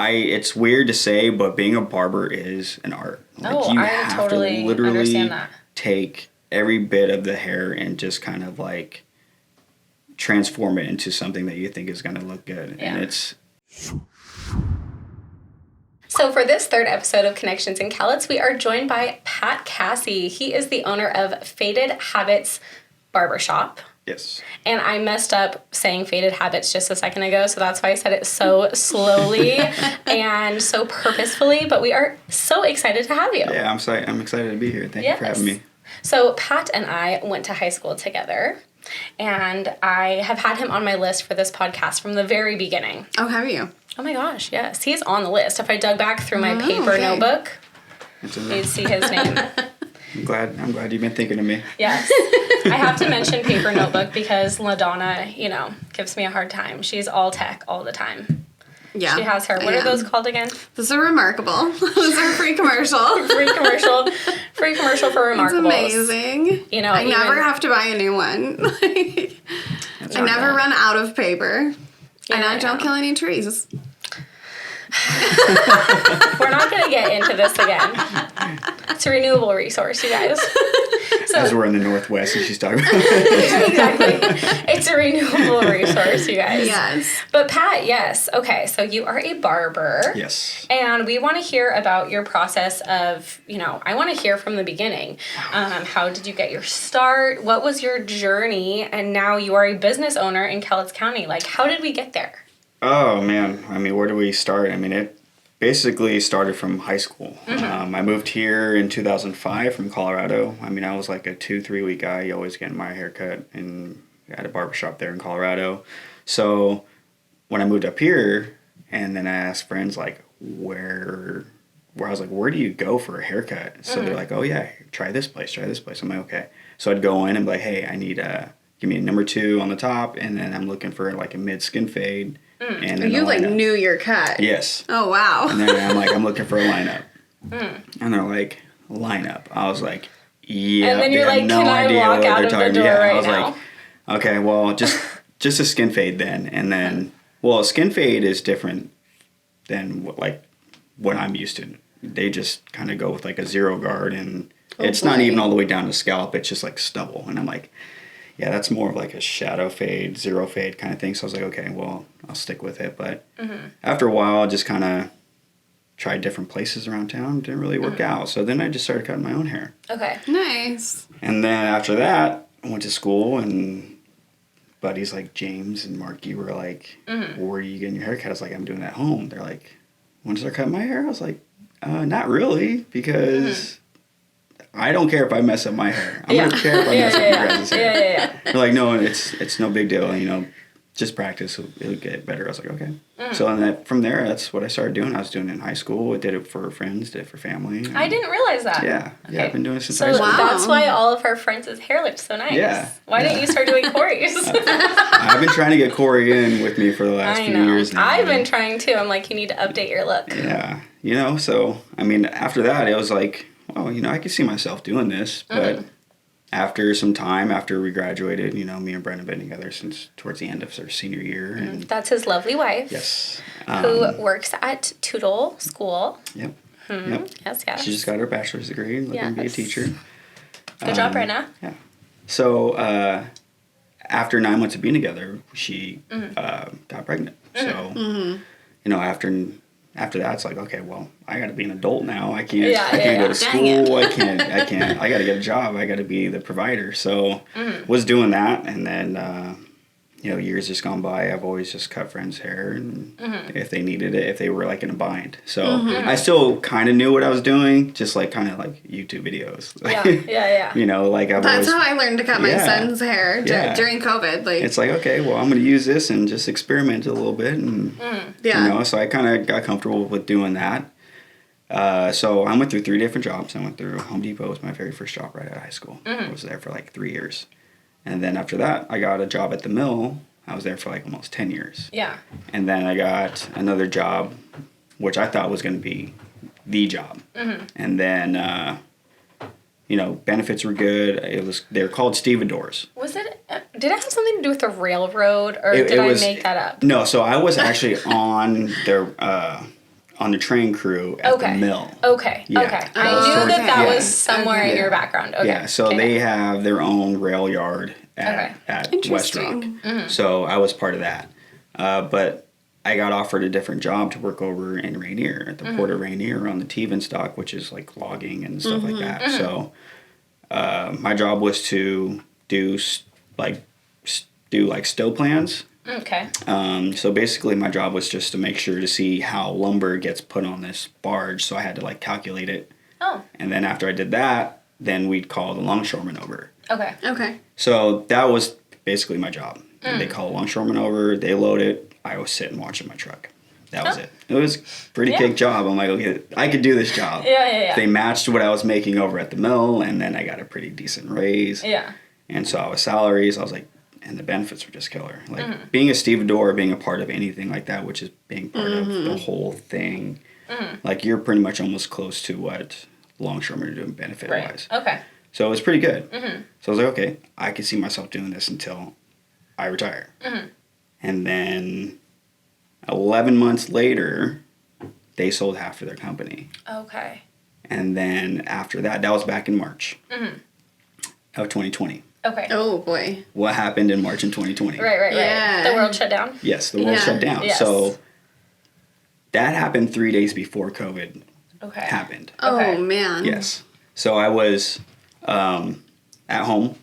it's weird to say, but being a barber is an art. Like, you I have totally to literally understand that. take every bit of the hair and just kind of like transform it into something that you think is going to look good. Yeah. And it's... So for this third episode of Connections in Cowlitz, we are joined by Pat Casi. He is the owner of Faded Habits Barbershop. Yes. And I messed up saying Faded Habits just a second ago, so that's why I said it so slowly and so purposefully, but we are so excited to have you. Yeah, I'm excited to be here. Thank you for having me. So Pat and I went to high school together, and I have had him on my list for this podcast from the very beginning. Oh, have you? Oh my gosh, yes. He's on the list. If I dug back through my paper notebook, you'd see his name. I'm glad you've been thinking of me. Yes. I have to mention paper notebook because LaDonna, gives me a hard time. She's all tech all the time. Yeah. She has her. What are those called again? Those are Remarkable. Those are free commercial. Free commercial for Remarkables. It's amazing. I never have to buy a new one. I never run out of paper. Yeah, and I don't kill any trees. We're not going to get into this again. It's a renewable resource, you guys. As we're in the Northwest and she's talking about Exactly. It's a renewable resource, you guys. Yes. But Pat, yes. Okay, so you are a barber. Yes. And we want to hear about your process of, I want to hear from the beginning. How did you get your start? What was your journey? And now you are a business owner in Cowlitz County. Like, how did we get there? Oh, man. Where do we start? it basically started from high school. Mm-hmm. I moved here in 2005 from Colorado. I was like a 2-3 week guy, always getting my hair cut and at a barbershop there in Colorado. So when I moved up here, and then I asked friends like where I was like, where do you go for a haircut? So they're like, oh yeah, try this place. I'm like, okay. So I'd go in and be like, hey, I need give me a number 2 on the top, and then I'm looking for like a mid skin fade. And then you knew your cut. Yes. Oh wow. And then I'm looking for a lineup. And they're like, lineup. I was like, yeah. And then you're like, no can I walk out of the door right now? I was like, okay, well, just a skin fade then. And then, well, a skin fade is different than what I'm used to. They just kind of go with like a zero guard, and it's not even all the way down to scalp. It's just like stubble. And I'm like, yeah, that's more of like a shadow fade, zero fade kind of thing. So I was like, okay, well, I'll stick with it. But after a while, I just kind of tried different places around town. Didn't really work out. So then I just started cutting my own hair. Okay. Nice. And then after that, I went to school, and buddies like James and Marky were like, where are you getting your hair cut? I was like, I'm doing it at home. They're like, want to start cutting my hair? I was like, not really, because... I don't care if I mess up my hair. I'm going to care if I mess up your guys' hair. Yeah. They're like, no, it's no big deal. Just practice. It'll get better. I was like, okay. So and from there, that's what I started doing. I was doing it in high school. I did it for friends, did it for family. I didn't realize that. Yeah. Okay. Yeah, I've been doing it since so high school. That's why all of our friends' hair looked so nice. Yeah. Why didn't you start doing Corey's? I've been trying to get Corey in with me for the last few years now. I've been trying too. I'm like, you need to update your look. Yeah. So, after that, it was like, well, I could see myself doing this, but after some time, after we graduated, me and Brent have been together since towards the end of our senior year. And that's his lovely wife. Yes. Who works at Tootle School. Yep. Yep. Yes. She just got her bachelor's degree and looking to be a teacher. Good job, Brenna. Yeah. So after 9 months of being together, she got pregnant. So, after that, it's like, okay, well, I got to be an adult now. I can't go to school. I got to get a job. I got to be the provider. So was doing that. And then, years just gone by. I've always just cut friends' hair, and if they needed it, if they were like in a bind. So I still kind of knew what I was doing, just like kind of like YouTube videos. Yeah. That's how I learned to cut my son's hair during COVID. It's like, okay, well, I'm going to use this and just experiment a little bit, and so I kind of got comfortable with doing that. So I went through 3 different jobs. I went through Home Depot. Was my very first job right out of high school. I was there for like 3 years. And then after that, I got a job at the mill. I was there for like almost 10 years. Yeah. And then I got another job, which I thought was going to be the job. And then, benefits were good. They were called stevedores. Was it? Did it have something to do with the railroad, or did I make that up? No. So I was actually on on the train crew at the mill. Okay. Yeah. Okay. I knew that yeah. was somewhere in your background. Okay. Yeah. So they have their own rail yard at West Rock. So I was part of that. But I got offered a different job to work over in Rainier at the Port of Rainier on the Teven stock, which is like logging and stuff like that. So my job was to do stow plans. Okay. So basically my job was just to make sure to see how lumber gets put on this barge. So I had to like calculate it. Oh. And then after I did that, then we'd call the longshoreman over. Okay. Okay. So that was basically my job. They call a longshoreman over, they load it, I was sitting watching my truck. That was it. It was a pretty big job. I'm like, okay, I could do this job. Yeah. They matched what I was making over at the mill, and then I got a pretty decent raise. Yeah. And so I was salaries, I was like, and the benefits were just killer. Like being a stevedore, being a part of anything like that, which is being part of the whole thing, like you're pretty much almost close to what longshoremen are doing benefit-wise. Right. Okay. So it was pretty good. So I was like, okay, I can see myself doing this until I retire. And then 11 months later, they sold half of their company. Okay. And then after that, that was back in March of 2020. Okay. Oh, boy. What happened in March in 2020? Right. Yeah. The world shut down? Yes, the world shut down. Yes. So that happened 3 days before COVID happened. Oh, man. Yes. So I was at home,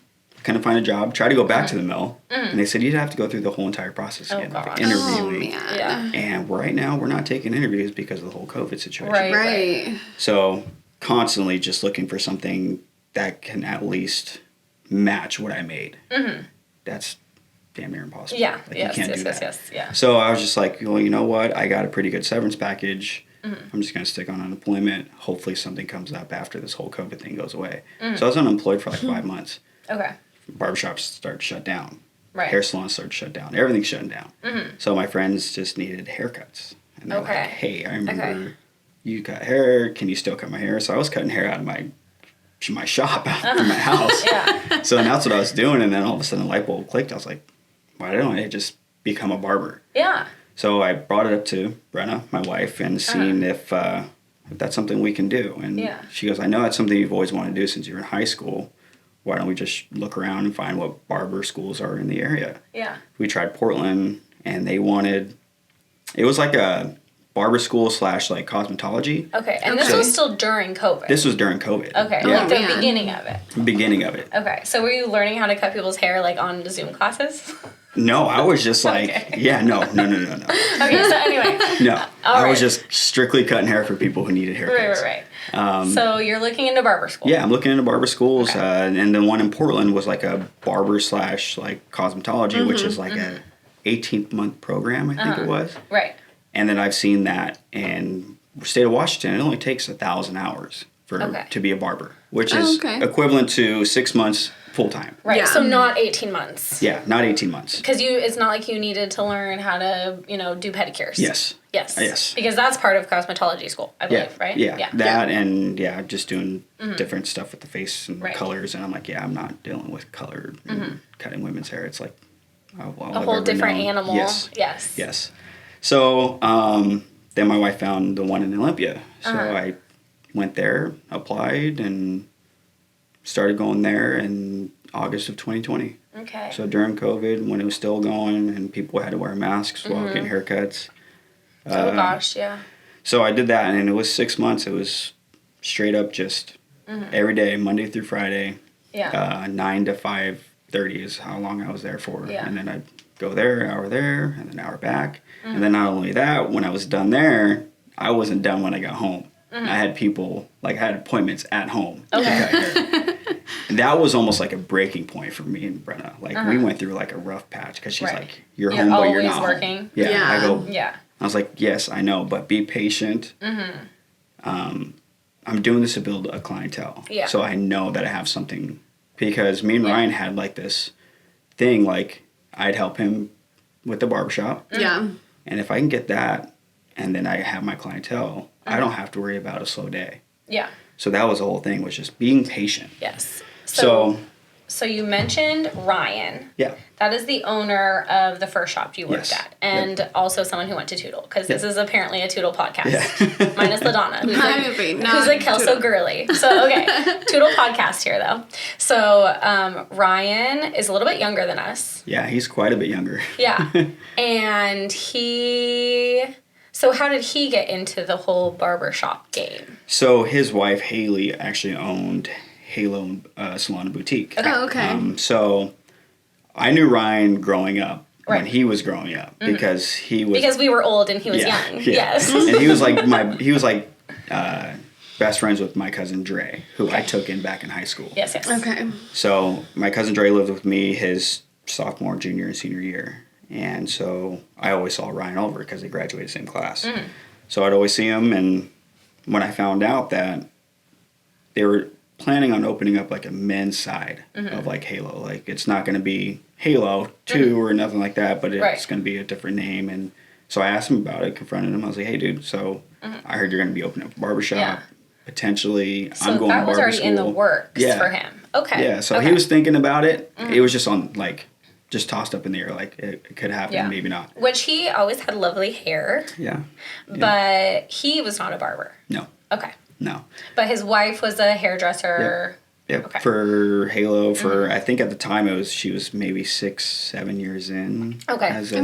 couldn't find a job, tried to go back to the mill, and they said you'd have to go through the whole entire process again, gosh. interviewing. Oh, man. Yeah. And right now, we're not taking interviews because of the whole COVID situation. Right. So constantly just looking for something that can at least match what I made. That's damn near impossible. Yeah. Like, Yes. you can't do Yes. that. Yes. Yeah. So I was just like, well, you know what? I got a pretty good severance package. I'm just going to stick on unemployment. Hopefully something comes up after this whole COVID thing goes away. So I was unemployed for like 5 months. Okay. Barbershops started to shut down. Right. Hair salons started to shut down. Everything's shutting down. So my friends just needed haircuts. And they're like, hey, I remember you cut hair. Can you still cut my hair? So I was cutting hair out of my shop out from my house. So that's what I was doing. And then all of a sudden the light bulb clicked. I was like, why don't I just become a barber? Yeah. So I brought it up to Brenna, my wife, and seen if that's something we can do. And she goes, I know that's something you've always wanted to do since you were in high school. Why don't we just look around and find what barber schools are in the area? Yeah. We tried Portland, and it was like a barber school / like cosmetology. Okay. And this was still during COVID? This was during COVID. Okay. Yeah. Like the beginning of it? Beginning of it. Okay. So were you learning how to cut people's hair like on Zoom classes? No, I was just like, no. Okay, so anyway. No, I was just strictly cutting hair for people who needed haircuts. Right. So you're looking into barber school. Yeah, I'm looking into barber schools, and the one in Portland was like a barber / like cosmetology, which is like a 18-month program, I think it was. Right. And then I've seen that in the state of Washington, it only takes 1,000 hours to be a barber, which is equivalent to 6 months full time. Right. Yeah. So not 18 months. Yeah, not 18 months. Because it's not like you needed to learn how to, do pedicures. Yes. Yes. Because that's part of cosmetology school, I believe, right? Yeah. That and just doing different stuff with the face and colors. And I'm like, I'm not dealing with color and cutting women's hair. It's like a whole different animal. Yes. So then my wife found the one in Olympia. So I went there, applied, and started going there in August of 2020. Okay. So during COVID, when it was still going and people had to wear masks while getting haircuts. Oh gosh, yeah. So I did that, and it was 6 months. It was straight up just every day, Monday through Friday. Yeah. 9 to 5:30 is how long I was there for. Yeah. And then I'd go there, an hour there, and then an hour back. And then not only that, when I was done there, I wasn't done when I got home. I had people, I had appointments at home. Okay. And that was almost like a breaking point for me and Brenna. We went through a rough patch because she's like, you're home, but you're not working. home. Yeah. I go, yeah. I was like, yes, I know, but be patient. I'm doing this to build a clientele. Yeah. So I know that I have something, because me and Ryan had this thing, I'd help him with the barbershop. Yeah. And if I can get that, and then I have my clientele, I don't have to worry about a slow day. Yeah. So that was the whole thing, was just being patient. Yes. So so you mentioned Ryan. Yeah. That is the owner of the first shop you worked Yes. at, and also someone who went to Tootle, because this is apparently a Tootle podcast. Yeah. Minus LaDonna, who's like Kelso Tootle. girly. So, okay, Tootle podcast here, though. So, Ryan is a little bit younger than us. Yeah, he's quite a bit younger. Yeah. And so how did he get into the whole barbershop game? So his wife, Haley, actually owned Halo Salon and Boutique. Okay. Oh, okay. So I knew Ryan growing up, Right. when he was growing up, because he was... Because we were old and he was young. Yeah. Yes. And he was like best friends with my cousin Dre, who I took in back in high school. Yes, yes. Okay. So my cousin Dre lived with me his sophomore, junior, and senior year. And so I always saw Ryan Oliver because they graduated the same class. So I'd always see him, and when I found out that they were planning on opening up like a men's side of like Halo, like it's not going to be Halo 2 or nothing like that, but it's going to be a different name. And so I asked him about it, confronted him. I was like, hey dude, so I heard you're going to be opening up a barbershop. Potentially, So I'm going that to was barber already school. in the works for him. Okay. Yeah, so he was thinking about it. It was just on like just tossed up in the air, like it could happen, maybe not. Which he always had lovely hair, Yeah. but he was not a barber. No. Okay. No. But his wife was a hairdresser. Yep. Okay. For Halo, I think at the time she was maybe 6-7 years in. Okay. As a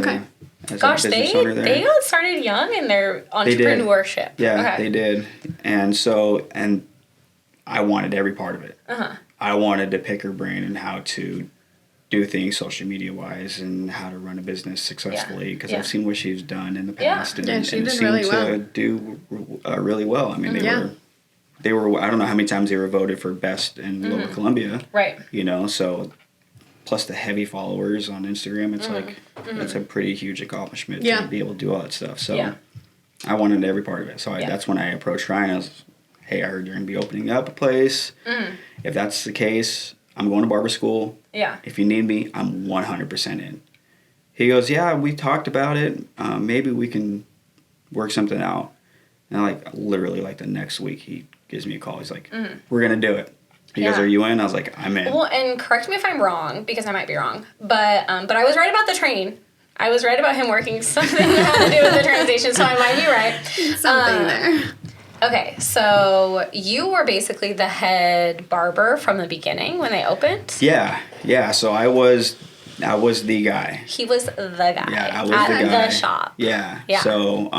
Gosh, business owner there. they all started young in their entrepreneurship. Yeah, Okay. they did. And I wanted every part of it. I wanted to pick her brain and how to do things social media wise and how to run a business successfully, because I've seen what she's done in the past, and she it did seemed really well. to do really well. I mean, they were I don't know how many times they were voted for best in Lower Columbia. Right. You know, so plus the heavy followers on Instagram, it's like that's a pretty huge accomplishment to be able to do all that stuff. So I wanted every part of it. So that's when I approached Ryan. I was, hey, I heard you're going to be opening up a place. If that's the case, I'm going to barber school. Yeah. If you need me, I'm 100% in. He goes, yeah, we talked about it. Maybe we can work something out. And literally the next week, he gives me a call. He's like, we're going to do it. He goes, are you in? I was like, I'm in. Well, and correct me if I'm wrong, because I might be wrong, but I was right about the train. I was right about him working something that had to do with the train station, so I might be right. Something there. Okay, so you were basically the head barber from the beginning when they opened? Yeah. So I was the guy. He was the guy. Yeah, I was at the guy. the shop. Yeah. Yeah. So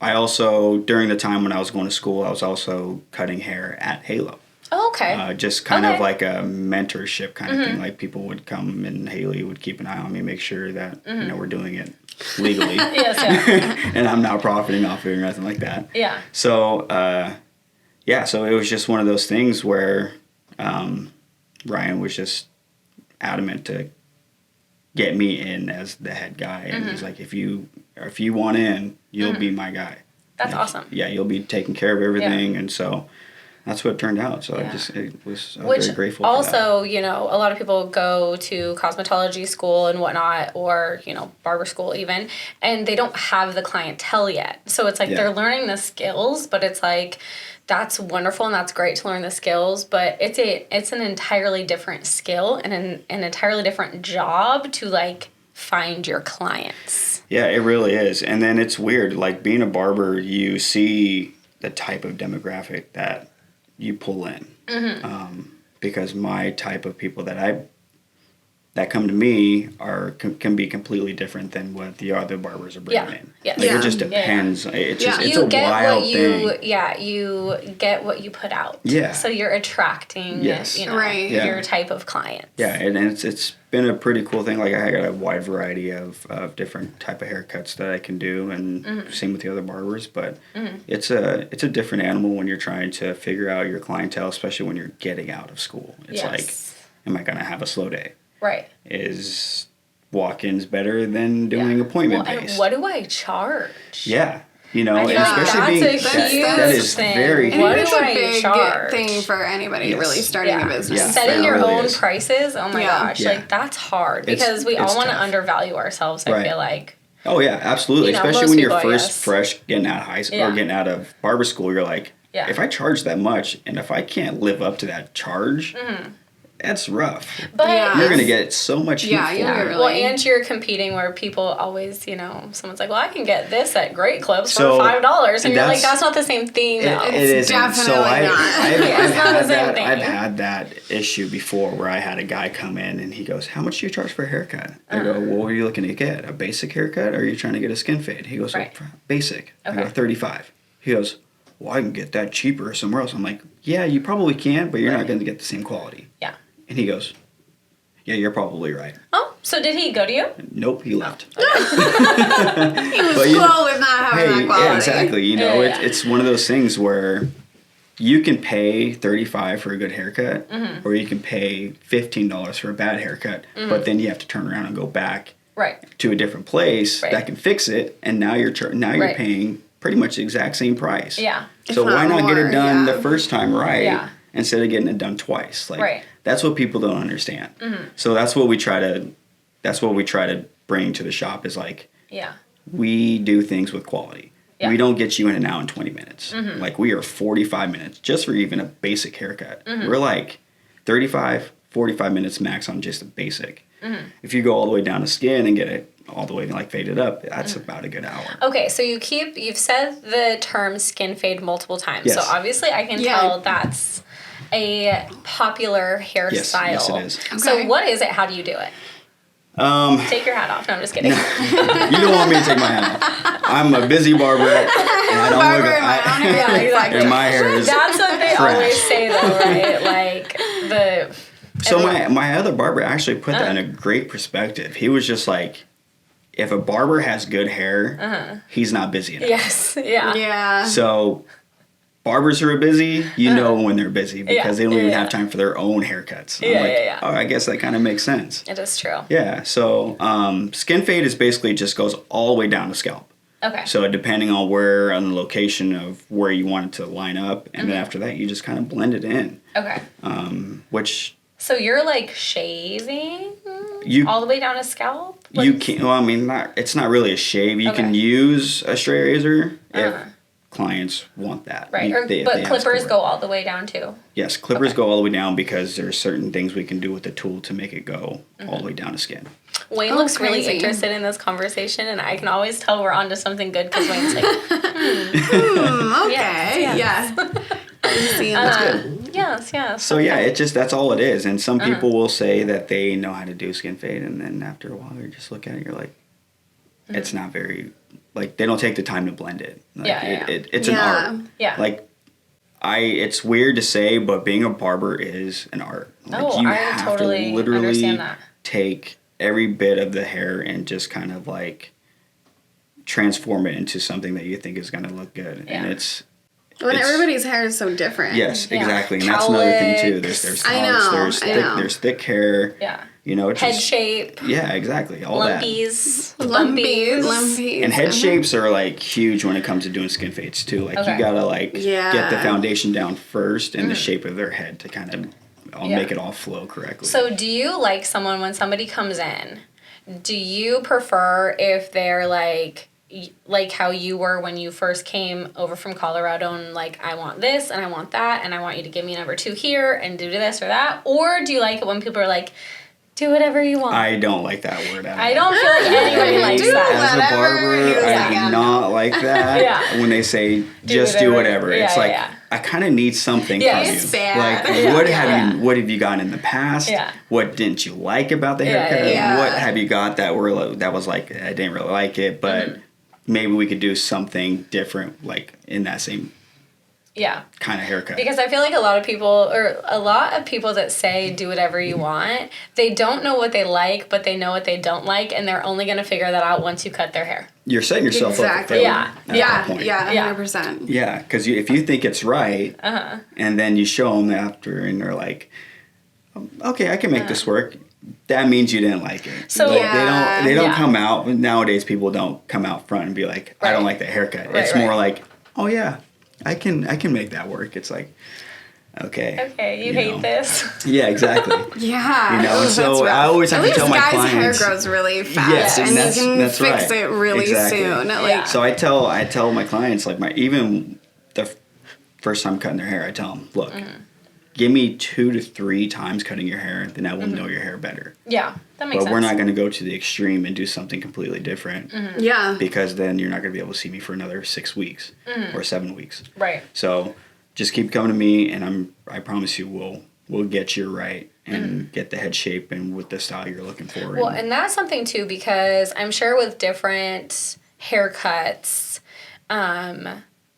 I also, during the time when I was going to school, I was also cutting hair at Halo. Oh, okay. Just kind of like a mentorship kind of thing. Like people would come and Haley would keep an eye on me, make sure that we're doing it legally. Yes, yeah. And I'm not profiting off it or nothing like that. Yeah. So so it was just one of those things where Ryan was just adamant to get me in as the head guy, and he's like, if you want in, you'll be my guy. That's awesome. Yeah, you'll be taking care of everything, and so that's what it turned out. So I was very grateful for that. Also, a lot of people go to cosmetology school and whatnot, or, barber school even, and they don't have the clientele yet. So it's like they're learning the skills, but it's like, that's wonderful and that's great to learn the skills, but it's an entirely different skill and an entirely different job to find your clients. Yeah, it really is. And then it's weird, being a barber, you see the type of demographic that you pull in, because my type of people that come to me can be completely different than what the other barbers are bringing in. Yes. It just depends. It's You a wild thing. Yeah, you get what you put out. Yeah. So you're attracting, your type of clients. Yeah, and it's been a pretty cool thing. I got a wide variety of different type of haircuts that I can do, and same with the other barbers. But it's a different animal when you're trying to figure out your clientele, especially when you're getting out of school. It's am I going to have a slow day? Right. Is walk-ins better than doing appointment-based? And what do I charge? Yeah. And that's especially that is thing. very huge. What it's do a I big charge? thing for anybody really starting a business. Yeah. Setting It your really own is. prices, oh my gosh, Yeah. that's hard, because we all want to undervalue ourselves, I feel like. Oh yeah, absolutely. Especially most when you're people, fresh getting out of high school or getting out of barber school, you're like, if I charge that much and if I can't live up to that charge, that's rough. But you're going to get so much heat. Yeah, you'll get really... Well, and you're competing where people always, you know, someone's like, well, I can get this at Great Clips for $5. And you're like, that's not the same thing, though. It isn't. Definitely so not. I've had that issue before where I had a guy come in and he goes, how much do you charge for a haircut? I go, well, what are you looking to get? A basic haircut or are you trying to get a skin fade? He goes, well, basic. Okay. I go, $35. He goes, well, I can get that cheaper somewhere else. I'm like, yeah, you probably can, but you're not going to get the same quality. Yeah. And he goes, yeah, you're probably right. Oh, so did he go to you? Nope, he left. He was cool with not having that quality. Yeah, exactly. You know, it's one of those things where you can pay $35 for a good haircut, or you can pay $15 for a bad haircut, but then you have to turn around and go back to a different place that can fix it, and now you're paying pretty much the exact same price. Yeah. So why not get it done the first time instead of getting it done twice? Like that's what people don't understand. So that's what we try to bring to the shop is like we do things with quality. Yeah. We don't get you in and out in 20 minutes. Like we are 45 minutes just for even a basic haircut. We're like 35, 45 minutes max on just a basic. If you go all the way down to skin and get it all the way like faded up, that's about a good hour. Okay, so you've said the term skin fade multiple times. Yes. So obviously I can tell that's a popular hairstyle. Yes, it is. Okay. So what is it? How do you do it? Take your hat off. No, I'm just kidding. You don't want me to take my hat off. I'm a busy barber, and I don't look. And my hair is That's what they always say, though, right? Like So my other barber actually put that in a great perspective. He was just like, if a barber has good hair, he's not busy enough. Yes. Yeah. Yeah. So barbers who are busy, you know when they're busy because they don't even have time for their own haircuts. Oh, I guess that kind of makes sense. It is true. Yeah. So skin fade is basically just goes all the way down to scalp. Okay. So depending on the location of where you want it to line up, and then after that you just kind of blend it in. Okay. So you're like shaving all the way down to scalp? You can't. Well, I mean, it's not really a shave. You can use a straight razor if clients want that. Right. But clippers go all the way down too. Yes, clippers go all the way down because there's certain things we can do with the tool to make it go all the way down to skin. Wayne looks really interested in this conversation, and I can always tell we're onto something good because Wayne's like, okay, That's good. Yes. So that's all it is. And some people will say that they know how to do skin fade, and then after a while you just look at it, you're like, it's not very, like they don't take the time to blend it. Like, it's an art. Yeah. Like it's weird to say, but being a barber is an art. Like you have totally to literally understand that. take every bit of the hair and just kind of like transform it into something that you think is going to look good. And everybody's hair is so different. Yes, exactly. And that's another thing too. There's Cowlitz, there's thick hair. Yeah. You know, head shape. Yeah, exactly. All lumpies. And head shapes are like huge when it comes to doing skin fades too. Like you gotta get the foundation down first and the shape of their head to kind of make it all flow correctly. So do you like someone when somebody comes in? Do you prefer if they're like how you were when you first came over from Colorado and like, I want this and I want that and I want you to give me number 2 here and do this or that? Or do you like it when people are like, do whatever you want? I don't like that word at all. I don't feel like anybody likes that. As a barber, I do not like that when they say, just do whatever. It's like, I kind of need something from you. It's bad. Like, what have you gotten in the past? What didn't you like about the haircut? What have you got that was like, I didn't really like it, but maybe we could do something different, like in that same kind of haircut. Because I feel like a lot of people that say do whatever you want, they don't know what they like, but they know what they don't like, and they're only going to figure that out once you cut their hair. You're setting yourself up for failure. At that point. 100%. Yeah, because if you think it's right, and then you show them after, and they're like, okay, I can make this work. That means you didn't like it. So they don't come out. Nowadays, people don't come out front and be like, I don't like that haircut. It's more like, oh yeah, I can make that work. It's like, okay. Okay, you hate this. Yeah, exactly. Yeah. You know, and so I always have to tell my clients. At least guys' hair grows really fast, and you can fix it really soon. Like, so I tell my clients, like even the first time cutting their hair, I tell them, look, give me 2 to 3 times cutting your hair, then I will know your hair better. Yeah, that makes sense. But we're not going to go to the extreme and do something completely different. Yeah. Because then you're not going to be able to see me for another 6 weeks or 7 weeks. Right. So just keep coming to me, and I promise you we'll get you right and get the head shape and with the style you're looking for. Well, and that's something too, because I'm sure with different haircuts,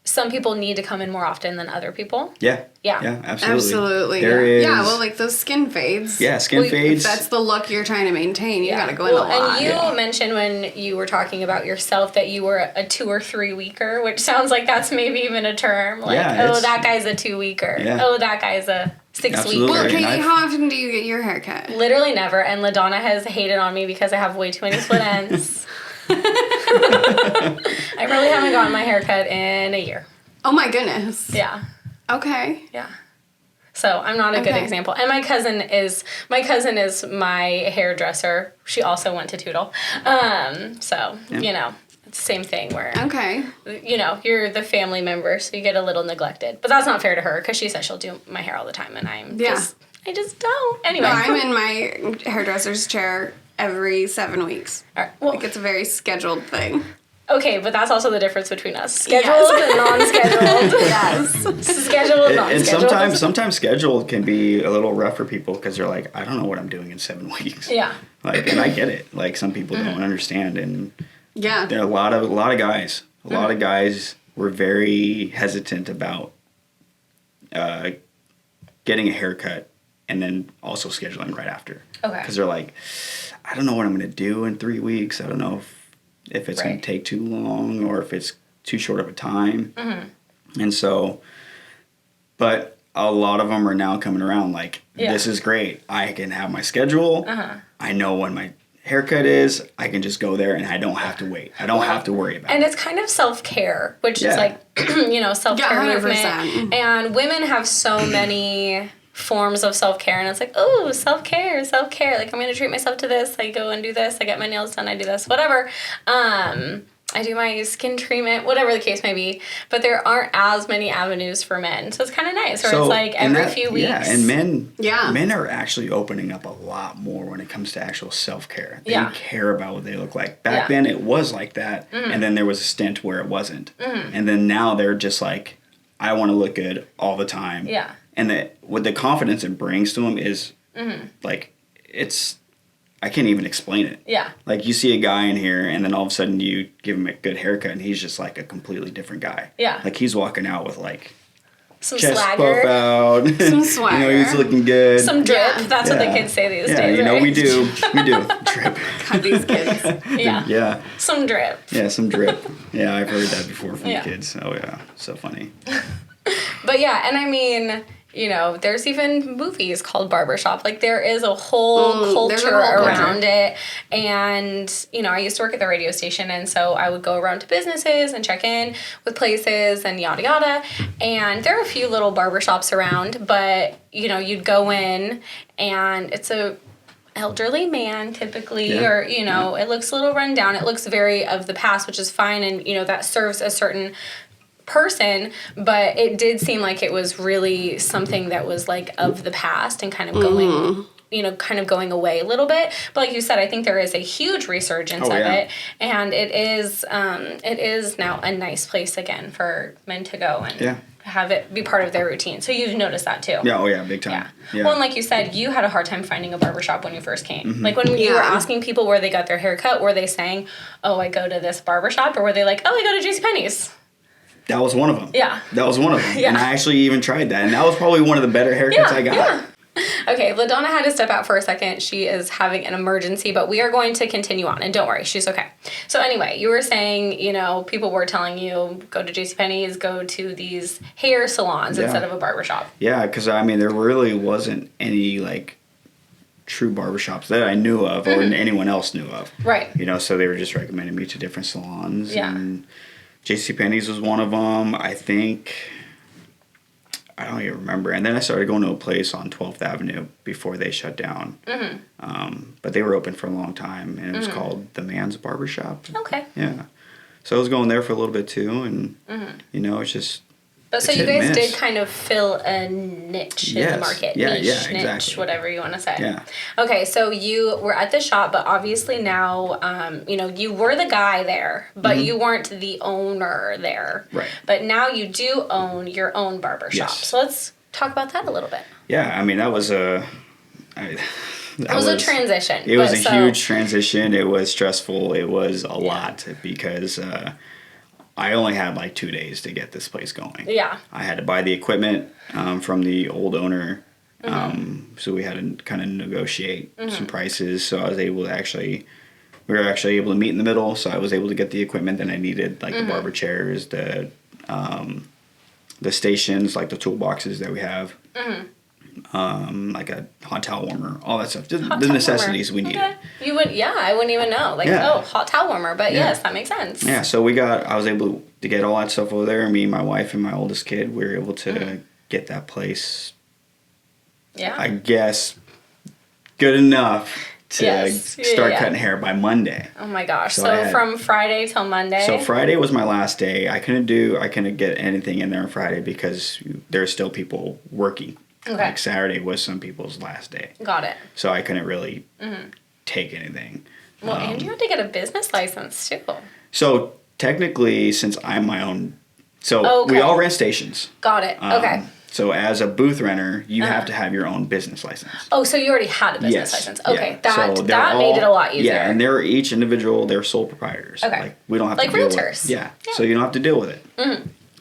some people need to come in more often than other people. Yeah. Yeah. Yeah, absolutely. Yeah, well, like those skin fades. Yeah, skin fades. If that's the look you're trying to maintain, you gotta go in a lot. And you mentioned when you were talking about yourself that you were a 2 or 3 weeker, which sounds like that's maybe even a term. Like, that guy's a 2 weeker. Yeah. Oh, that guy's a 6 weeker. Well, Katie, how often do you get your hair cut? Literally never. And LaDonna has hated on me because I have way too many split ends. I really haven't gotten my hair cut in a year. Oh my goodness. Yeah. Okay. Yeah. So I'm not a good example. And my cousin is my hairdresser. She also went to Toodle. So, you know, it's the same thing where, you know, you're the family member, so you get a little neglected. But that's not fair to her because she says she'll do my hair all the time, and I just don't. Anyway. No, I'm in my hairdresser's chair every 7 weeks. All right. Well, like it's a very scheduled thing. Okay, but that's also the difference between us. Scheduled and non-scheduled. Yes. Scheduled and non-scheduled. And sometimes scheduled can be a little rough for people because they're like, I don't know what I'm doing in 7 weeks. Yeah. Like, and I get it. Like, some people don't understand. And there are a lot of guys. A lot of guys were very hesitant about getting a haircut and then also scheduling right after. Okay. Because they're like, I don't know what I'm going to do in 3 weeks. I don't know if it's going to take too long or if it's too short of a time. And so, but a lot of them are now coming around like, this is great. I can have my schedule. I know when my haircut is. I can just go there and I don't have to wait. I don't have to worry about it. And it's kind of self-care, which is like, you know, self-care movement. And women have so many forms of self-care, and it's like, oh, self-care. Like, I'm going to treat myself to this. I go and do this. I get my nails done. I do this, whatever. I do my skin treatment, whatever the case may be. But there aren't as many avenues for men. So it's kind of nice. Or it's like every few weeks. Yeah, and men are actually opening up a lot more when it comes to actual self-care. They care about what they look like. Back then, it was like that. And then there was a stint where it wasn't. And then now they're just like, I want to look good all the time. Yeah. And what the confidence it brings to them is, like, I can't even explain it. Yeah. Like, you see a guy in here, and then all of a sudden you give him a good haircut, and he's just, like, a completely different guy. Yeah. Like, he's walking out with, like, some chest swagger. puff out. Some swagger. You know, he's looking good. Some drip. That's what the kids say these days, Yeah, you know, right? we do. Drip. God, these kids. Yeah. Some drip. Yeah, some drip. Yeah, I've heard that before from the kids. Oh, yeah. So funny. But, yeah, and I mean, you know, there's even movies called Barbershop. Like, there is a whole culture around it. And, you know, I used to work at the radio station, and so I would go around to businesses and check in with places and yada yada. And there are a few little barbershops around, but, you know, you'd go in, and it's a elderly man typically, or, you know, it looks a little run down. It looks very of the past, which is fine, and, you know, that serves a certain person, but it did seem like it was really something that was like of the past and kind of going, you know, kind of going away a little bit. But like you said, I think there is a huge resurgence of it, and it is now a nice place again for men to go and have it be part of their routine. So you've noticed that too. Yeah, oh yeah, big time. Yeah. Well, and like you said, you had a hard time finding a barbershop when you first came. Like when you were asking people where they got their hair cut, were they saying, oh, I go to this barbershop, or were they like, oh, I go to JCPenney's? That was one of them. Yeah. That was one of them. Yeah. And I actually even tried that. And that was probably one of the better haircuts I got. Yeah. Okay, LaDonna had to step out for a second. She is having an emergency, but we are going to continue on. And don't worry, she's okay. So anyway, you were saying, you know, people were telling you, go to JCPenney's, go to these hair salons instead of a barbershop. Yeah, because, I mean, there really wasn't any, like, true barbershops that I knew of or anyone else knew of. Right. You know, so they were just recommending me to different salons. Yeah. And JCPenney's was one of them. I think, I don't even remember. And then I started going to a place on 12th Avenue before they shut down. But they were open for a long time, and it was called The Man's Barbershop. Okay. Yeah. So I was going there for a little bit too, and, you know, it's just But so you guys did kind of fill a niche in the market. Yeah, niche, exactly. Niche, whatever you want to say. Yeah. Okay, so you were at the shop, but obviously now, you were the guy there, but you weren't the owner there. Right. But now you do own your own barbershop. Yes. So let's talk about that a little bit. Yeah, I mean, that was a transition. It was a huge transition. It was stressful. It was a lot because I only had like 2 days to get this place going. Yeah. I had to buy the equipment from the old owner. So we had to kind of negotiate some prices. So I was able to we were actually able to meet in the middle. So I was able to get the equipment that I needed, like the barber chairs, the stations, like the toolboxes that we have. Like a hot towel warmer, all that stuff. The necessities we needed. You would, I wouldn't even know. Like, hot towel warmer, but yes, that makes sense. Yeah, so I was able to get all that stuff over there. Me, my wife, and my oldest kid, we were able to get that place, I guess, good enough to start cutting hair by Monday. Oh my gosh. So from Friday till Monday? So Friday was my last day. I couldn't get anything in there on Friday because there's still people working. Okay. Like Saturday was some people's last day. Got it. So I couldn't really take anything. Well, and you had to get a business license too. So technically, since I'm my own, we all rent stations. Got it. Okay. So as a booth renter, you have to have your own business license. Oh, so you already had a business license. Okay, yeah. that made it a lot easier. Yeah, and they're each individual, they're sole proprietors. Okay. Like, we don't have to deal realtors. with it. So you don't have to deal with it.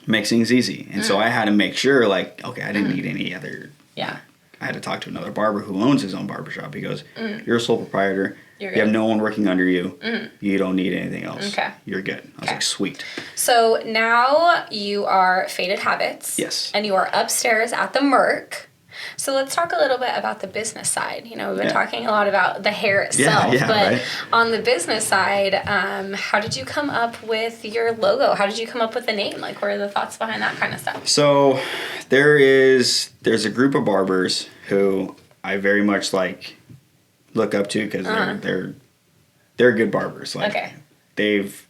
Makes things easy. And so I had to make sure, like, okay, I didn't need any other. Yeah. I had to talk to another barber who owns his own barbershop. He goes, you're a sole proprietor. You have no one working under you. You don't need anything else. Okay. You're good. I was like, sweet. So now you are Faded Habits. Yes. And you are upstairs at the Merc. So let's talk a little bit about the business side. We've been talking a lot about the hair itself, but on the business side, how did you come up with your logo? How did you come up with the name? Like, what are the thoughts behind that kind of stuff? So there's a group of barbers who I very much look up to because they're good barbers. Like, they've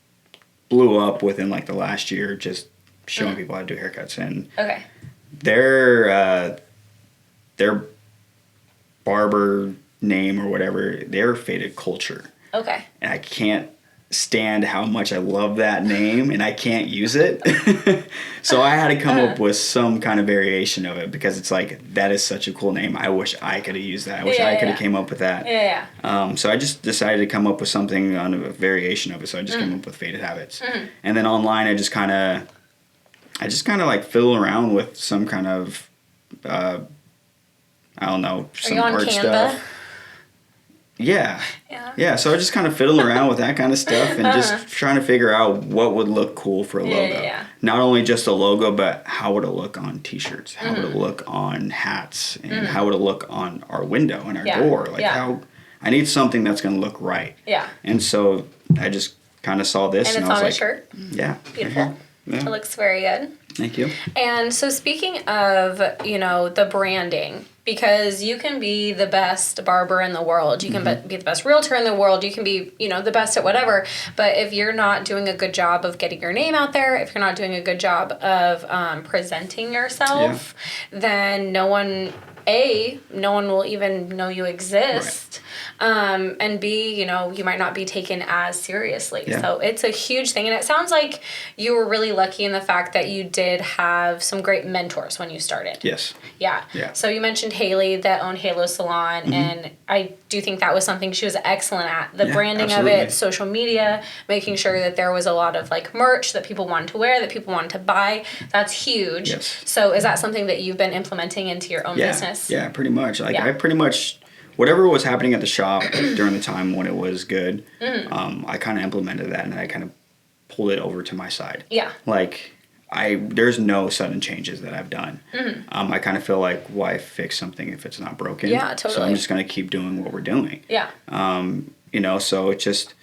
blew up within like the last year just showing people how to do haircuts, and their barber name or whatever, they're Faded Culture. Okay. And I can't stand how much I love that name, and I can't use it. So I had to come up with some kind of variation of it because it's like, that is such a cool name. I wish I could have used that. I wish I could have came up with that. So I just decided to come up with something on a variation of it. So I just came up with Faded Habits. And then online, I just kind of like fiddle around with some kind of I don't know, some art Canva stuff. Yeah. So I just kind of fiddle around with that kind of stuff and just trying to figure out what would look cool for a logo. Not only just a logo, but how would it look on T-shirts? How would it look on hats? And how would it look on our window and our door? Like how I need something that's going to look right. Yeah. And so I just kind of saw this and I was on like, a shirt. Yeah. Beautiful. Yeah. It looks very good. Thank you. And so speaking of, the branding, because you can be the best barber in the world, you can be the best realtor in the world, you can be, the best at whatever, but if you're not doing a good job of getting your name out there, if you're not doing a good job of presenting yourself, then no one will even know you exist. Right. And B, you might not be taken as seriously. Yeah. So it's a huge thing. And it sounds like you were really lucky in the fact that you did have some great mentors when you started. Yes. Yeah. So you mentioned Haley that owned Halo Salon, and I do think that was something she was excellent at. The branding of it, social media, making sure that there was a lot of merch that people wanted to wear, that people wanted to buy. That's huge. Yes. So is that something that you've been implementing into your own business? Yeah, pretty much. I pretty much, whatever was happening at the shop during the time when it was good, I kind of implemented that, and I kind of pulled it over to my side. Yeah. There's no sudden changes that I've done. I kind of feel like, why fix something if it's not broken? Yeah, totally. So I'm just going to keep doing what we're doing. Yeah. So it just,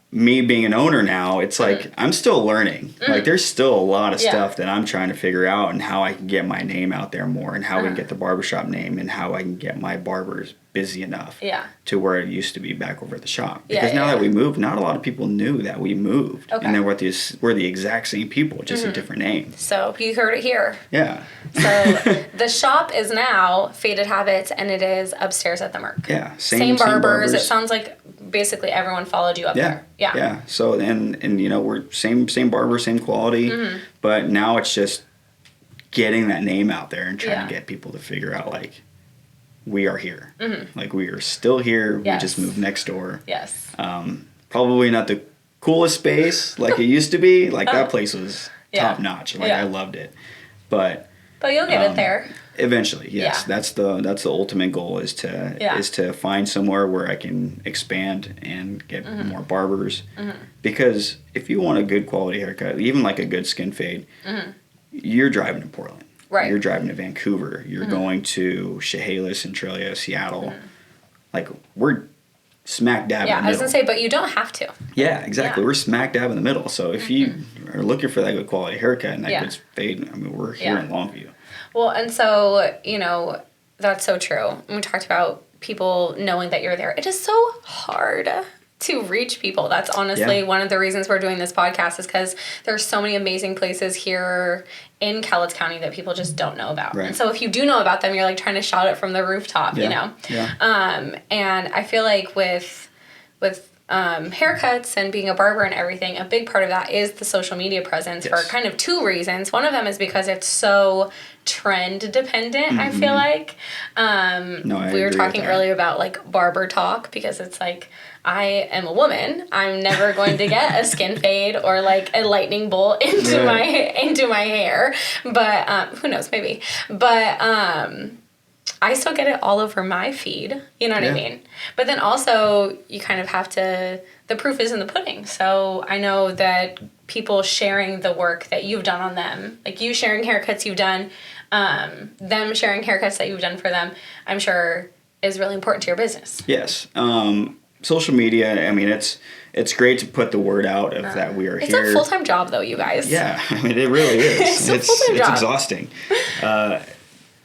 me being an owner now, it's like I'm still learning. Like there's still a lot of stuff that I'm trying to figure out, and how I can get my name out there more, and how we can get the barbershop name, and how I can get my barbers busy enough to where it used to be back over at the shop. Because now that we moved, not a lot of people knew that we moved. And then we're the exact same people, just a different name. So you heard it here. Yeah. So the shop is now Faded Habits, and it is upstairs at the Merc. Yeah. Same barbers. It sounds like basically everyone followed you up there. Yeah. Yeah. So and you know, we're same barber, same quality, but now it's just getting that name out there and trying to get people to figure out like we are here. Like we are still here. We just moved next door. Yes. Probably not the coolest space like it used to be. Like that place was top notch. Like I loved it. But you'll get it there. Eventually, yes. That's the ultimate goal is to find somewhere where I can expand and get more barbers. Because if you want a good quality haircut, even like a good skin fade, you're driving to Portland. Right. You're driving to Vancouver. You're going to Chehalis, Centralia, Seattle. Like we're smack dab in the middle. I was gonna say, but you don't have to. Yeah, exactly. We're smack dab in the middle. So if you are looking for that good quality haircut and that good fade, I mean, we're here in Longview. Well, and so, you know, that's so true. And we talked about people knowing that you're there. It is so hard to reach people. That's honestly one of the reasons we're doing this podcast, is because there's so many amazing places here in Cowlitz County that people just don't know about. Right. And so if you do know about them, you're like trying to shout it from the rooftop, you know? Yeah. And I feel like with haircuts and being a barber and everything, a big part of that is the social media presence for kind of two reasons. One of them is because it's so trend dependent, I feel like. We were talking earlier about like barber talk, because it's like, I am a woman. I'm never going to get a skin fade or like a lightning bolt into my hair. But who knows, maybe. But I still get it all over my feed. You know what I mean? But then also you kind of have to, the proof is in the pudding. So I know that people sharing the work that you've done on them, like you sharing haircuts you've done, them sharing haircuts that you've done for them, I'm sure is really important to your business. Yes. Social media, I mean, it's great to put the word out of that we are here. It's a full-time job, though, you guys. Yeah, I mean, it really is. It's exhausting.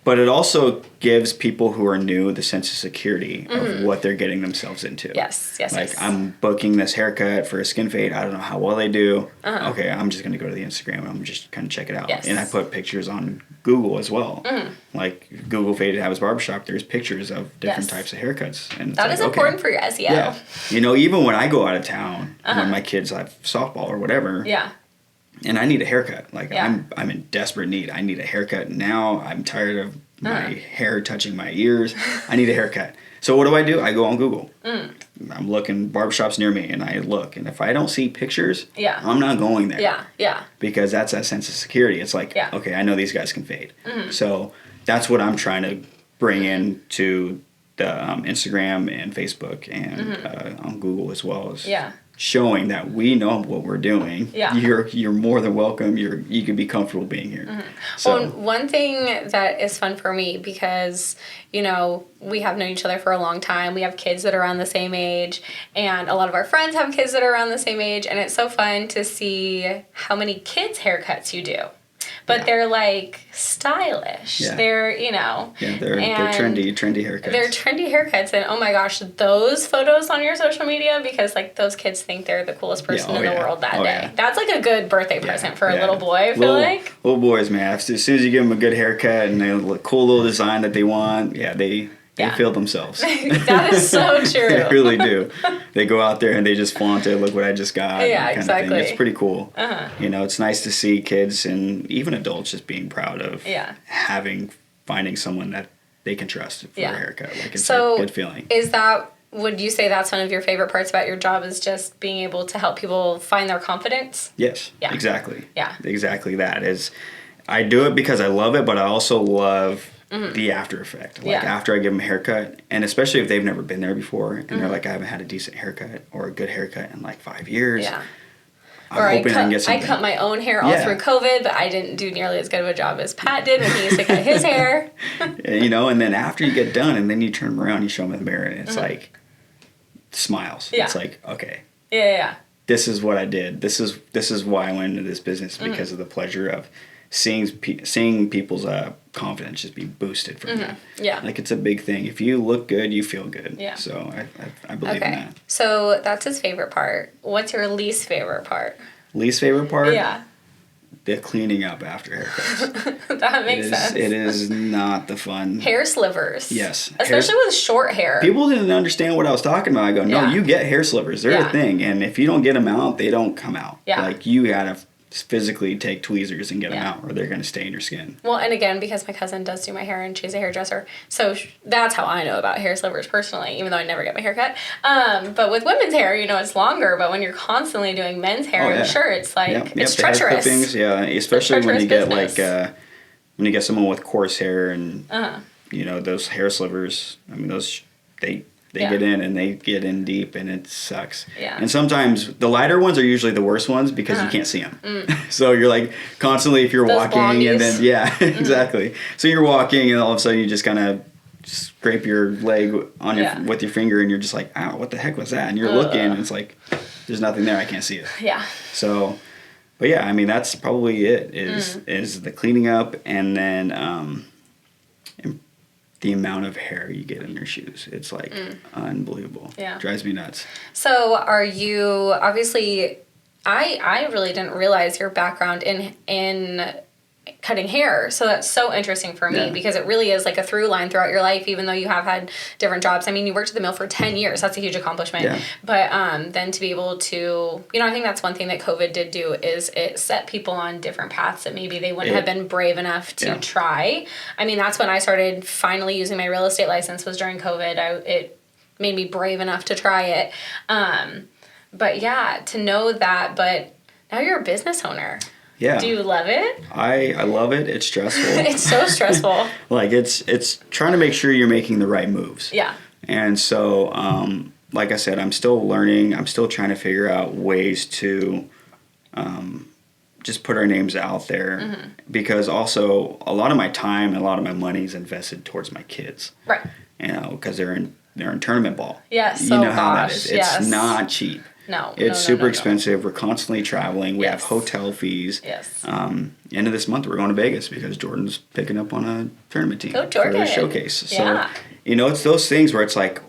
But it also gives people who are new the sense of security of what they're getting themselves into. Yes. Like, I'm booking this haircut for a skin fade. I don't know how well they do. Okay, I'm just going to go to the Instagram and I'm just kind of check it out. Yes. And I put pictures on Google as well. Like, Google Faded Habits Barbershop, there's pictures of different types of haircuts. And that is important for your SEO. Yeah. You know, even when I go out of town, when my kids have softball or whatever. Yeah. And I need a haircut. Like, I'm in desperate need. I need a haircut now. I'm tired of my hair touching my ears. I need a haircut. So what do? I go on Google. I'm looking barbershops near me, and I look. And if I don't see pictures, I'm not going there. Yeah. Because that's that sense of security. It's like, okay, I know these guys can fade. So that's what I'm trying to bring in to the Instagram and Facebook and on Google as well as showing that we know what we're doing. Yeah. You're more than welcome. You can be comfortable being here. So well, one thing that is fun for me, because, you know, we have known each other for a long time. We have kids that are around the same age, and a lot of our friends have kids that are around the same age, and it's so fun to see how many kids' haircuts you do. But they're like stylish. Yeah. They're, you know. Yeah, they're trendy haircuts. They're trendy haircuts, and oh my gosh, those photos on your social media, because like those kids think they're the coolest person in the world that day. Yeah. That's like a good birthday present for a little boy, I feel like. Little boys, man. As soon as you give them a good haircut and they look cool little design that they want, they feel themselves. That is so true. They really do. They go out there and they just flaunt it. Look what I just got. Yeah, kind exactly. Of thing. It's pretty cool. You know, it's nice to see kids and even adults just being proud of finding someone that they can trust for a haircut. Like, it's a good feeling. Would you say that's one of your favorite parts about your job, is just being able to help people find their confidence? Yes. Yeah. Exactly. Yeah. Exactly that. I do it because I love it, but I also love the after effect. Like after I give them a haircut, and especially if they've never been there before and they're like, I haven't had a decent haircut or a good haircut in like 5 years. Yeah. I cut my own hair all through COVID, but I didn't do nearly as good of a job as Pat did when he used to cut his hair. You know, and then after you get done and then you turn around, you show them in the mirror and it's like smiles. Yeah. It's like, okay. Yeah. this is what I did. This is why I went into this business, because of the pleasure of seeing people's confidence just be boosted from that. Yeah. Like, it's a big thing. If you look good, you feel good. Yeah. So I believe in that. So that's his favorite part. What's your least favorite part? Least favorite part? Yeah. The cleaning up after haircuts. That makes sense. It is not the fun. Hair slivers. Yes. Especially with short hair. People didn't understand what I was talking about. I go, no, Yeah. you get hair slivers. They're Yeah. a thing. And if you don't get them out, they don't come out. Yeah. Like, you gotta physically take tweezers and get them Yeah. out, or they're gonna stay in your skin. Well, and again, because my cousin does do my hair and she's a hairdresser, so that's how I know about hair slivers personally, even though I never get my hair cut. But with women's hair, it's longer, but when you're constantly doing men's hair, I'm sure it's like, it's the hair treacherous. clippings, yeah, especially when you get business. when you get someone with coarse hair and, those hair slivers, I mean, those, they get in and they get in deep, and it sucks. Yeah. And sometimes the lighter ones are usually the worst ones because you can't see them. So you're like constantly, if you're Those walking blondies. and then, exactly. So you're walking and all of a sudden you just kind of scrape your leg on with your finger, and you're just like, ow, what the heck was that? And you're looking and it's like, there's nothing there. I can't see it. Yeah. So, but yeah, I mean, that's probably it is the cleaning up, and then, the amount of hair you get in your shoes. It's like unbelievable. Yeah. Drives me nuts. So are you, obviously, I really didn't realize your background in cutting hair. So that's so interesting for me because it really is like a through line throughout your life, even though you have had different jobs. I mean, you worked at the mill for 10 years. That's a huge accomplishment. Yeah. But then to be able to, I think that's one thing that COVID did do is it set people on different paths that maybe they wouldn't have been brave enough to try. I mean, that's when I started finally using my real estate license, was during COVID. It made me brave enough to try it. But yeah, to know that, but now you're a business owner. Yeah. Do you love it? I love it. It's stressful. It's so stressful. Like, it's trying to make sure you're making the right moves. Yeah. And so, like I said, I'm still learning. I'm still trying to figure out ways to just put our names out there, because also a lot of my time and a lot of my money is invested towards my kids. Right. Because they're in tournament ball. Yes. You know how that is. It's not cheap. No. It's super expensive. We're constantly traveling. We have hotel fees. Yes. End of this month, we're going to Vegas because Jordan's picking up on a tournament team Go Jordan. for the showcase. Yeah. So, it's those things where it's like,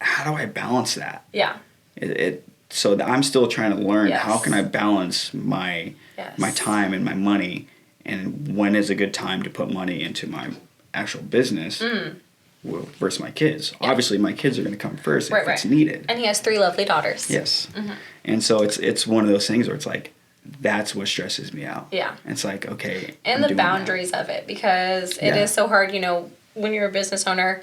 how do I balance that? Yeah. So I'm still trying to learn how can I balance my time and my money, and when is a good time to put money into my actual business versus my kids. Yeah. Obviously, my kids are going to come first if it's needed. And he has 3 lovely daughters. Yes. And so it's one of those things where it's like, that's what stresses me out. Yeah. It's like, okay. And the boundaries of it, because it is so hard, when you're a business owner.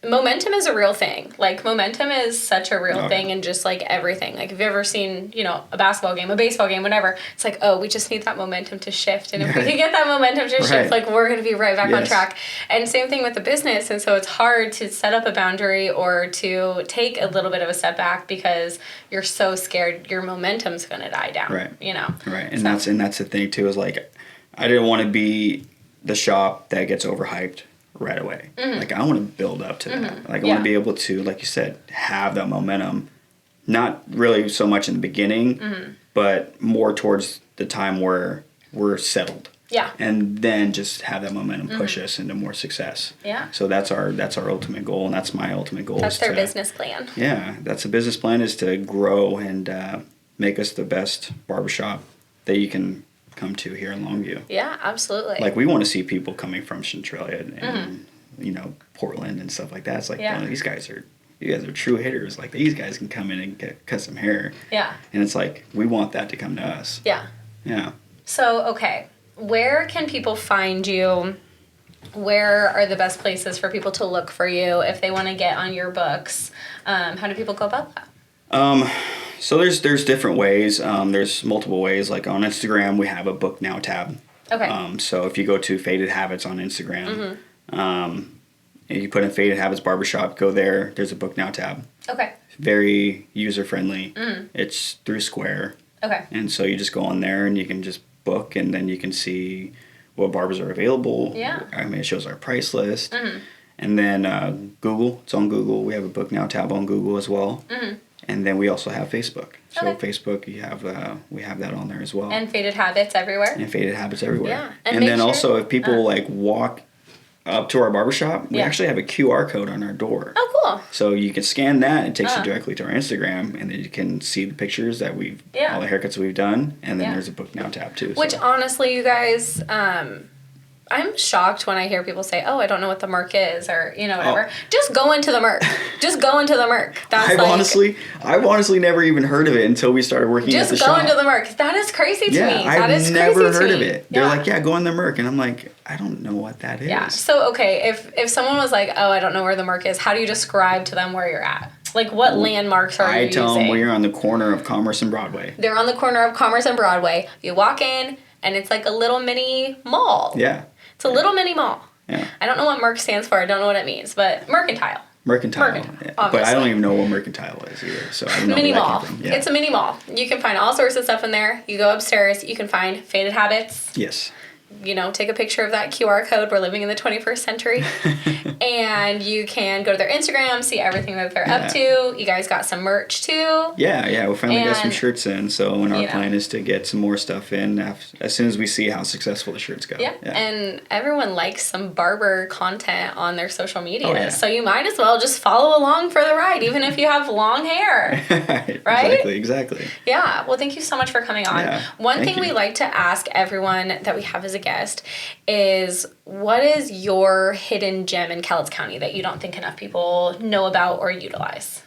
Momentum is a real thing. Like, momentum is such a real thing in just, like, everything. Like, if you've ever seen, a basketball game, a baseball game, whatever, it's like, oh, we just need that momentum to shift. And if we can get that momentum to shift, like, we're going to be right back on track. And same thing with the business. And so it's hard to set up a boundary or to take a little bit of a step back because you're so scared your momentum's going to die down. Right. Right. And that's the thing, too, is, like, I didn't want to be the shop that gets overhyped right away. Like, I want to build up to that. Like, I want to be able to, like you said, have that momentum, not really so much in the beginning, but more towards the time where we're settled. Yeah. And then just have that momentum push us into more success. Yeah. So that's our ultimate goal, and that's my ultimate goal. That's their business plan. Yeah, that's a business plan, is to grow and make us the best barbershop that you can come to here in Longview. Yeah, absolutely. Like, we want to see people coming from Centralia and Portland and stuff like that. It's like, you guys are true hitters. Like, these guys can come in and cut some hair. Yeah. And it's like, we want that to come to us. Yeah. Yeah. So, okay, where can people find you? Where are the best places for people to look for you if they want to get on your books? How do people go about that? So there's different ways. There's multiple ways. Like, on Instagram, we have a Book Now tab. Okay. So if you go to Faded Habits on Instagram, and you put in Faded Habits Barbershop, go there. There's a Book Now tab. Okay. Very user friendly. It's through Square. Okay. And so you just go on there and you can just book, and then you can see what barbers are available. Yeah. I mean, it shows our price list. And then Google. It's on Google. We have a Book Now tab on Google as well. And then we also have Facebook. So Okay. Facebook, we have that on there as well. And Faded Habits everywhere. And Faded Habits everywhere. Yeah. And make then sure- also if people like walk up to our barbershop, we Yeah. actually have a QR code on our door. Oh, cool. So you can scan that, it takes you directly to our Instagram, and then you can see the pictures that all the haircuts we've done, and then there's a book now tab too. Which honestly, you guys, I'm shocked when I hear people say, "Oh, I don't know what the Merc is," or whatever. Just go into the Merc. Just go into the Merc. That's I've honestly never even heard of it until we started working at the shop. Just go into the Merc. That is crazy to me. I've never heard of it. They're like, yeah, go in the Merc, and I'm like, I don't know what that is. Yeah. So okay, if someone was like, "Oh, I don't know where the Merc is," how do you describe to them where you're at? Like, what landmarks are you using? I tell them we're on the corner of Commerce and Broadway. They're on the corner of Commerce and Broadway. You walk in, and it's like a little mini mall. Yeah. It's a little mini mall. Yeah. I don't know what Merc stands for. I don't know what it means, but mercantile. Mercantile. Yeah. But I don't even know what mercantile is either. So I don't know Mini where that mall. came from. Yeah. It's a mini mall. You can find all sorts of stuff in there. You go upstairs, you can find Faded Habits. Yes. Take a picture of that QR code. We're living in the 21st century. And you can go to their Instagram, see everything that they're up to. You guys got some merch too. Yeah, we finally got some And, shirts in. So our plan is to get some more stuff in as soon as we see how successful the shirts go. Yeah. And everyone likes some barber content on their social media. Oh, yeah. So you might as well just follow along for the ride, even if you have long hair. Right? Exactly. Yeah. Well, thank you so much for coming on. Yeah, One thank thing we you. like to ask everyone that we have as a guest is, what is your hidden gem in Cowlitz County that you don't think enough people know about or utilize?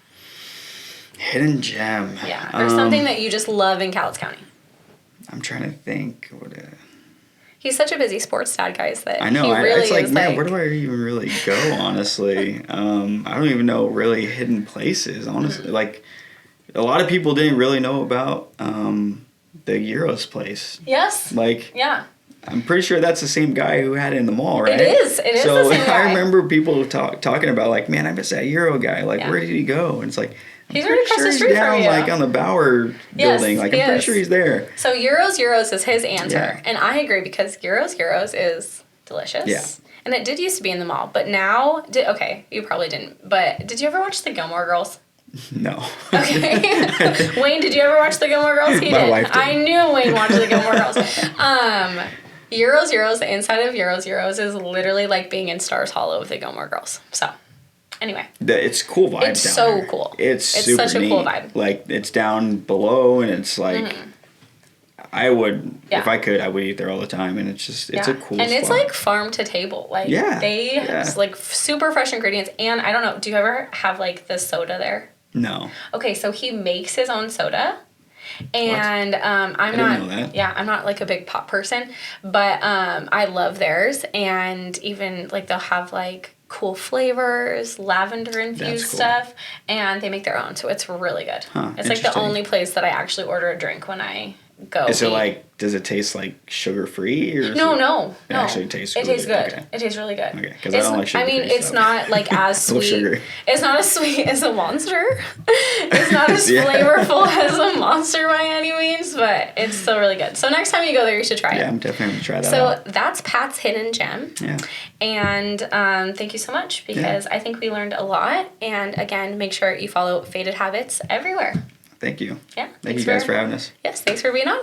Hidden gem. Yeah. Or something that you just love in Cowlitz County. I'm trying to think. He's such a busy sports dad, guys, that I know. he really it's like, is man, like, where do I even really go, honestly? I don't even know really hidden places, honestly. Like, a lot of people didn't really know about the Euros place. Yes. Like, yeah. I'm pretty sure that's the same guy who had it in the mall, right? It is the same guy. I remember people talking about, like, man, I miss that Euro guy. Like, where did he go? And it's like, He's I'm right pretty across sure the he's street down, from you. like, on the Bauer building. Like, I'm pretty sure he's there. So Euros is his answer. Yeah. And I agree, because Euros is delicious. Yeah. And it did used to be in the mall, but now, okay, you probably didn't, but did you ever watch the Gilmore Girls? No. Okay. Wayne, did you ever watch the Gilmore Girls? He My did. wife did. I knew Wayne watched the Gilmore Girls. Euros, the inside of Euros is literally like being in Stars Hollow with the Gilmore Girls. So, anyway. It's cool vibes It's down so there. cool. It's super such a neat. cool vibe. Like, it's down below, and it's like, I would, if I could, I would eat there all the time, and it's a cool And spot. it's like farm to table. Like, they have like super fresh ingredients. And I don't know, do you ever have like the soda there? No. Okay, so he makes his own soda. And I'm didn't not know that. I'm not like a big pop person, but I love theirs. And even like they'll have like cool flavors, lavender infused cool. stuff, and they make their own, so it's really good. Huh, it's like the interesting. only place that I actually order a drink when I go. Is it eat. like, does it taste like sugar free or? No. It actually tastes. It really tastes good. Okay. It tastes really good. Okay, 'cause I don't like I mean, sugar-free it's stuff. not like as No sweet. sugar. It's not as sweet as a Monster. It's not as Yeah. flavorful as a Monster by any means, but it's still really good. So next time you go there, you should try it. Yeah, I'm definitely gonna try that So out. that's Pat's hidden gem. Yeah. And thank you so much, because I think we learned a lot. And again, make sure you follow Faded Habits everywhere. Thank you. Yeah. Thank you guys for having us. Yes, thanks for being on.